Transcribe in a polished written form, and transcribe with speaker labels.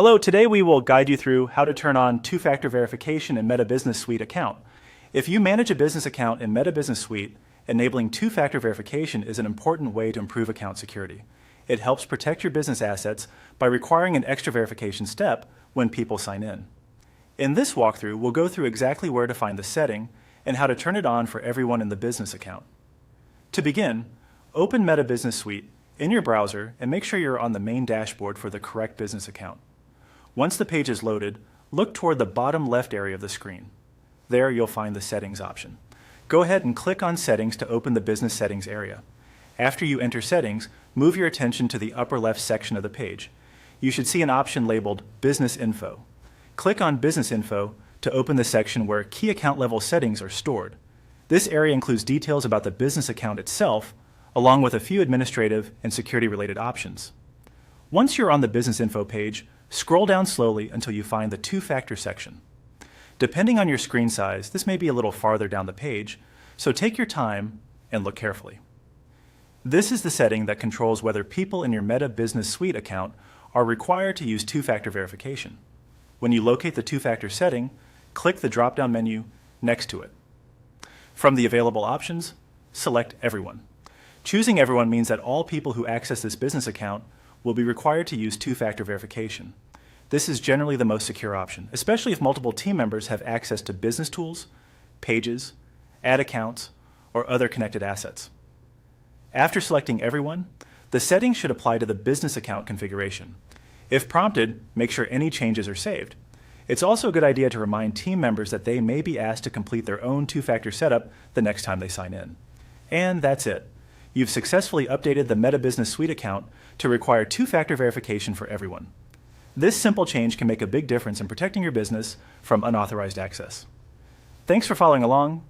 Speaker 1: Hello, today we will guide you through how to turn on two-factor verification in Meta Business Suite account. If you manage a business account in Meta Business Suite, enabling two-factor verification is an important way to improve account security. It helps protect your business assets by requiring an extra verification step when people sign in. In this walkthrough, we'll go through exactly where to find the setting and how to turn it on for everyone in the business account. To begin, open Meta Business Suite in your browser and make sure you're on the main dashboard for the correct business account. Once the page is loaded, look toward the bottom left area of the screen. There you'll find the Settings option. Go ahead and click on Settings to open the Business Settings area. After you enter Settings, move your attention to the upper left section of the page. You should see an option labeled Business Info. Click on Business Info to open the section where key account level settings are stored. This area includes details about the business account itself, along with a few administrative and security-related options. Once you're on the Business Info page, scroll down slowly until you find the two-factor section. Depending on your screen size, this may be a little farther down the page, so take your time and look carefully. This is the setting that controls whether people in your Meta Business Suite account are required to use two-factor verification. When you locate the two-factor setting, click the drop-down menu next to it. From the available options, select Everyone. Choosing Everyone means that all people who access this business account will be required to use two-factor verification. This is generally the most secure option, especially if multiple team members have access to business tools, pages, ad accounts, or other connected assets. After selecting Everyone, the settings should apply to the business account configuration. If prompted, make sure any changes are saved. It's also a good idea to remind team members that they may be asked to complete their own two-factor setup the next time they sign in. And that's it. You've successfully updated the Meta Business Suite account to require two-factor verification for everyone. This simple change can make a big difference in protecting your business from unauthorized access. Thanks for following along.